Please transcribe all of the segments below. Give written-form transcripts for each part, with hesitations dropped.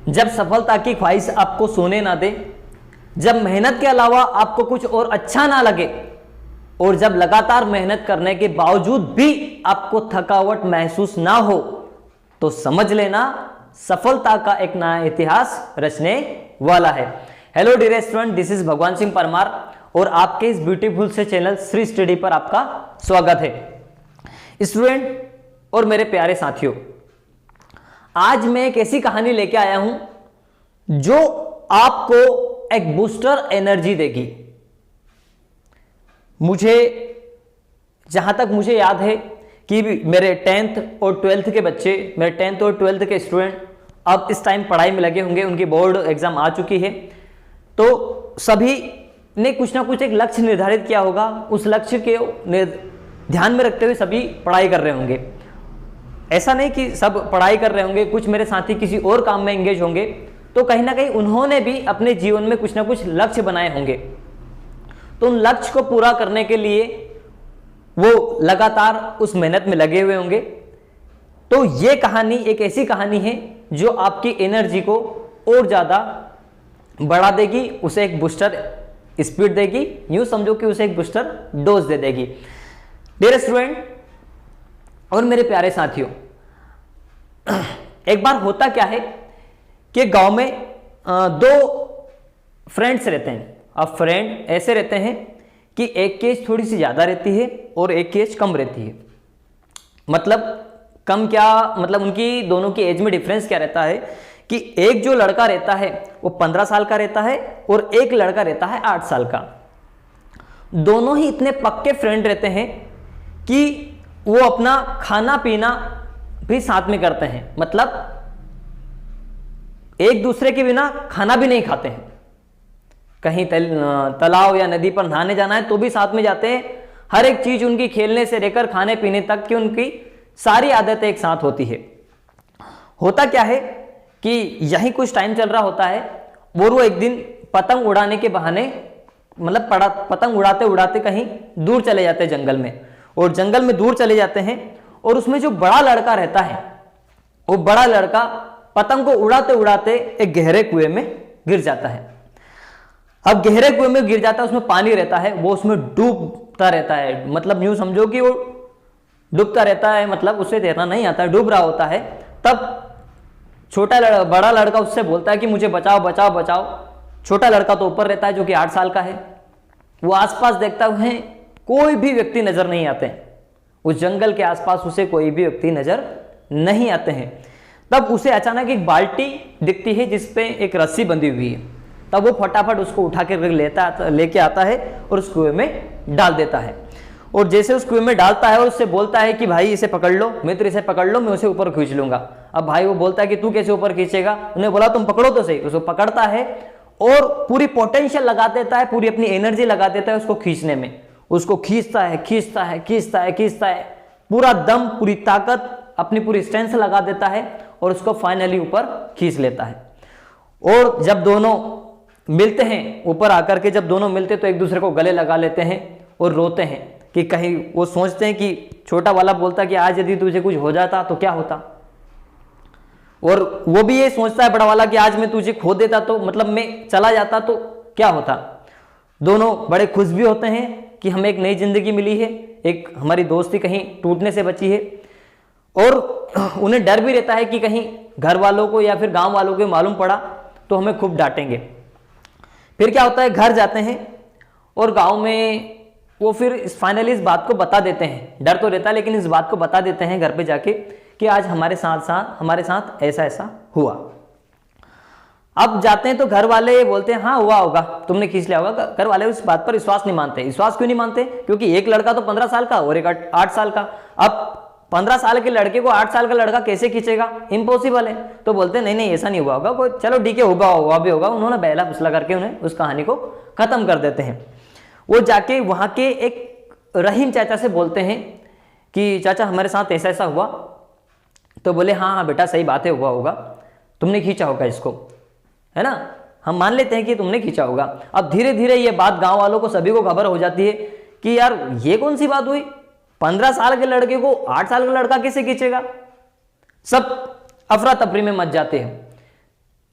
जब सफलता की ख्वाहिश आपको सोने ना दे, जब मेहनत के अलावा आपको कुछ और अच्छा ना लगे, और जब लगातार मेहनत करने के बावजूद भी आपको थकावट महसूस ना हो, तो समझ लेना सफलता का एक नया इतिहास रचने वाला है। Hello dear student, this is Bhagwan Singh Parmar और आपके इस ब्यूटीफुल से चैनल श्री स्टडी पर आपका स्वागत है। स्टूडेंट और मेरे प्यारे साथियों, आज मैं एक ऐसी कहानी लेके आया हूं जो आपको एक बूस्टर एनर्जी देगी। जहां तक मुझे याद है कि मेरे 10th और 12th के बच्चे, मेरे 10th और 12th के स्टूडेंट अब इस टाइम पढ़ाई में लगे होंगे, उनकी बोर्ड एग्जाम आ चुकी है, तो सभी ने कुछ ना कुछ एक लक्ष्य निर्धारित किया होगा। उस लक्ष्य के ध्यान में रखते हुए सभी पढ़ाई कर रहे होंगे। ऐसा नहीं कि सब पढ़ाई कर रहे होंगे, कुछ मेरे साथी किसी और काम में एंगेज होंगे, तो कहीं ना कहीं उन्होंने भी अपने जीवन में कुछ ना कुछ लक्ष्य बनाए होंगे। तो उन लक्ष्य को पूरा करने के लिए वो लगातार उस मेहनत में लगे हुए होंगे। तो ये कहानी एक ऐसी कहानी है जो आपकी एनर्जी को और ज़्यादा बढ़ा देगी, उसे एक बूस्टर स्पीड देगी, यूं समझो कि उसे एक बूस्टर डोज दे देगी। डियर स्टूडेंट और मेरे प्यारे साथियों, एक बार होता क्या है कि गांव में दो फ्रेंड्स रहते हैं। अब फ्रेंड ऐसे रहते हैं कि एक की एज थोड़ी सी ज़्यादा रहती है और एक की एज कम रहती है। मतलब कम क्या, मतलब उनकी दोनों की एज में डिफरेंस क्या रहता है कि एक जो लड़का रहता है वो 15 साल का रहता है और एक लड़का रहता है 8 साल का। दोनों ही इतने पक्के फ्रेंड रहते हैं कि वो अपना खाना पीना भी साथ में करते हैं। मतलब एक दूसरे के बिना खाना भी नहीं खाते हैं। कहीं तालाब या नदी पर नहाने जाना है तो भी साथ में जाते हैं। हर एक चीज उनकी, खेलने से लेकर खाने पीने तक की, उनकी सारी आदतें एक साथ होती है। होता क्या है कि यही कुछ टाइम चल रहा होता है और वो एक दिन पतंग उड़ाने के बहाने, मतलब पतंग उड़ाते उड़ाते कहीं दूर चले जाते हैं जंगल में। और जंगल में दूर चले जाते हैं और उसमें जो बड़ा लड़का रहता है, वो बड़ा लड़का पतंग को उड़ाते उड़ाते एक गहरे कुएं में गिर जाता है। अब गहरे कुएं में गिर जाता है, उसमें पानी रहता है, वो उसमें डूबता रहता है। मतलब यूं समझो कि वो डूबता रहता है, मतलब उसे तैरना नहीं आता, डूब रहा होता है। तब बड़ा लड़का उससे बोलता है कि मुझे बचाओ बचाओ बचाओ। छोटा लड़का तो ऊपर रहता है जो कि 8 साल का है। वो आसपास देखता हुए कोई भी व्यक्ति नजर नहीं आते हैं। उस जंगल के आसपास उसे कोई भी व्यक्ति नजर नहीं आते हैं। तब उसे अचानक एक बाल्टी दिखती है जिसपे एक रस्सी बंधी हुई है। तब वो फटाफट उसको उठा कर लेके आता है और उस कुएं में डाल देता है। और जैसे उस कुएं में डालता है और उससे बोलता है कि भाई इसे पकड़ लो, मित्र इसे पकड़ लो, मैं उसे ऊपर खींच लूंगा। अब भाई वो बोलता है कि तू कैसे ऊपर खींचेगा? उन्हें बोला तुम पकड़ो तो सही। उसको पकड़ता है और पूरी पोटेंशियल लगा देता है, पूरी अपनी एनर्जी लगा देता है उसको खींचने में। उसको खींचता है खींचता है खींचता है खींचता है, पूरा दम, पूरी ताकत, अपनी पूरी स्ट्रेंथ लगा देता है और उसको फाइनली ऊपर खींच लेता है। और जब दोनों मिलते हैं ऊपर आकर के, जब दोनों मिलते तो एक दूसरे को गले लगा लेते हैं और रोते हैं कि कहीं वो सोचते हैं कि छोटा वाला बोलता कि आज यदि तुझे कुछ हो जाता तो क्या होता, और वो भी ये सोचता है बड़ा वाला कि आज मैं तुझे खो देता तो, मतलब मैं चला जाता तो क्या होता। दोनों बड़े खुश भी होते हैं कि हमें एक नई जिंदगी मिली है, एक हमारी दोस्ती कहीं टूटने से बची है। और उन्हें डर भी रहता है कि कहीं घर वालों को या फिर गांव वालों को मालूम पड़ा तो हमें खूब डांटेंगे। फिर क्या होता है, घर जाते हैं और गांव में वो फिर फाइनली इस बात को बता देते हैं। डर तो रहता है लेकिन इस बात को बता देते हैं घर पे जाके कि आज हमारे साथ ऐसा ऐसा हुआ। अब जाते हैं तो घर वाले बोलते हैं हाँ हुआ होगा, तुमने खींच लिया होगा। घर वाले उस बात पर विश्वास नहीं मानते। विश्वास क्यों नहीं मानते? क्योंकि एक लड़का तो 15 साल का और एक 8 साल का। अब 15 साल के लड़के को 8 साल का लड़का कैसे खींचेगा? इम्पॉसिबल है। तो बोलते हैं नहीं ऐसा नहीं हुआ होगा, कोई चलो ठीक है हुआ भी होगा। उन्होंने बहला फुसला करके उन्हें उस कहानी को खत्म कर देते हैं। वो जाके वहां के एक रहीम चाचा से बोलते हैं कि चाचा हमारे साथ ऐसा ऐसा हुआ। तो बोले हाँ हाँ बेटा सही बात है, हुआ होगा, तुमने खींचा होगा इसको, है ना, हम मान लेते हैं कि तुमने खींचा होगा। अब धीरे धीरे ये बात गांव वालों को सभी को खबर हो जाती है कि यार ये कौन सी बात हुई, 15 साल के लड़के को 8 साल का लड़का कैसे खींचेगा। सब अफरा तफरी में मच जाते हैं।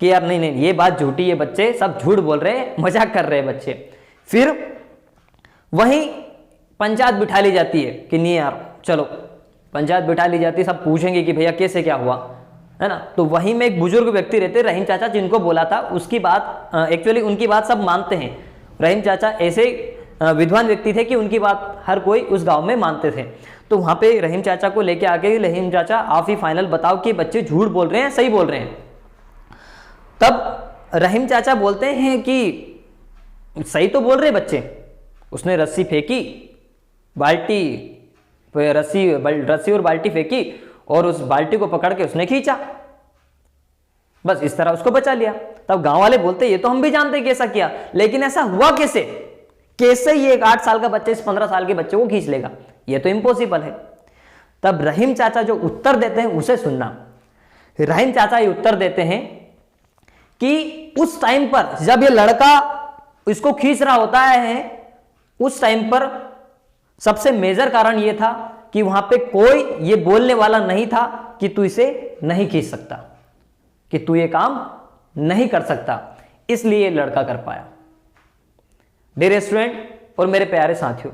कि यार नहीं नहीं ये बात झूठी, ये बच्चे सब झूठ बोल रहे हैं, मजाक कर रहे हैं बच्चे। फिर वहीं पंचायत बिठा ली जाती है कि नहीं यार चलो, पंचायत बिठा ली जाती है, सब पूछेंगे कि भैया कैसे क्या हुआ, है ना। तो वहीं में एक बुजुर्ग व्यक्ति रहते रहीम चाचा, जिनको बोला था उसकी बात एक्चुअली उनकी बात सब मानते हैं। रहीम चाचा ऐसे विद्वान व्यक्ति थे कि उनकी बात हर कोई उस गांव में मानते थे। तो वहां पे रहीम चाचा को लेके आ गए, रहीम चाचा आप ही फाइनल बताओ कि बच्चे झूठ बोल रहे हैं सही बोल रहे हैं। तब रहीम चाचा बोलते हैं कि सही तो बोल रहे बच्चे। उसने रस्सी फेंकी, बाल्टी, रस्सी और बाल्टी फेंकी और उस बाल्टी को पकड़ के उसने खींचा, बस इस तरह उसको बचा लिया। तब गांव वाले बोलते ये तो हम भी जानते कैसा किया, लेकिन ऐसा हुआ कैसे, कैसे ये एक 8 साल का बच्चा इस 15 साल के बच्चे को खींच लेगा, ये तो इम्पॉसिबल है। तब रहीम चाचा जो उत्तर देते हैं उसे सुनना। रहीम चाचा ये उत्तर देते हैं कि उस टाइम पर जब ये लड़का इसको खींच रहा होता है, उस टाइम पर सबसे मेजर कारण यह था कि वहां पे कोई ये बोलने वाला नहीं था कि तू इसे नहीं खींच सकता, कि तू ये काम नहीं कर सकता, इसलिए लड़का कर पाया। डियर स्टूडेंट और मेरे प्यारे साथियों,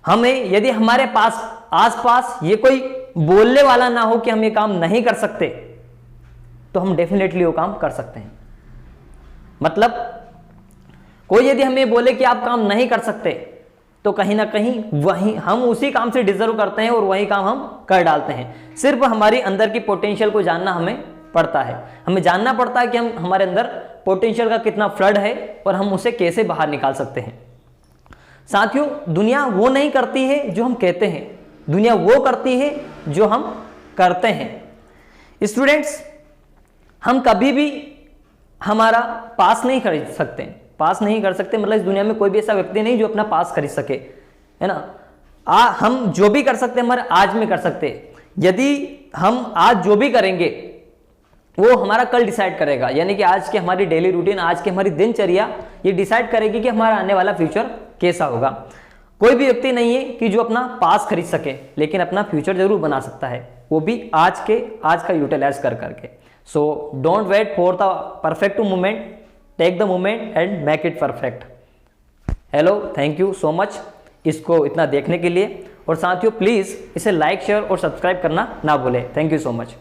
हमें यदि हमारे पास आसपास ये कोई बोलने वाला ना हो कि हम ये काम नहीं कर सकते, तो हम डेफिनेटली वो काम कर सकते हैं। मतलब कोई यदि हमें बोले कि आप काम नहीं कर सकते, तो कहीं ना कहीं वही हम उसी काम से डिजर्व करते हैं और वही काम हम कर डालते हैं। सिर्फ हमारी अंदर की पोटेंशियल को जानना हमें पड़ता है, हमें जानना पड़ता है कि हम हमारे अंदर पोटेंशियल का कितना फ्लड है और हम उसे कैसे बाहर निकाल सकते हैं। साथियों, दुनिया वो नहीं करती है जो हम कहते हैं, दुनिया वो करती है जो हम करते हैं। स्टूडेंट्स, हम कभी भी हमारा पास नहीं खरीद सकते, पास नहीं कर सकते, मतलब इस दुनिया में कोई भी ऐसा व्यक्ति नहीं जो अपना पास खरीद सके, है ना। हम जो भी कर सकते हैं हमारे आज में कर सकते हैं। यदि हम आज जो भी करेंगे वो हमारा कल डिसाइड करेगा, यानी कि आज की हमारी डेली रूटीन, आज की हमारी दिनचर्या ये डिसाइड करेगी कि हमारा आने वाला फ्यूचर कैसा होगा। कोई भी व्यक्ति नहीं है कि जो अपना पास खरीद सके, लेकिन अपना फ्यूचर जरूर बना सकता है, वो भी आज का यूटिलाइज कर करके। So don't wait for the perfect moment, take the moment and make it perfect. Hello, thank you so much इसको इतना देखने के लिए, और साथियों प्लीज़ इसे लाइक, शेयर और सब्सक्राइब करना ना भूलें। Thank you so much.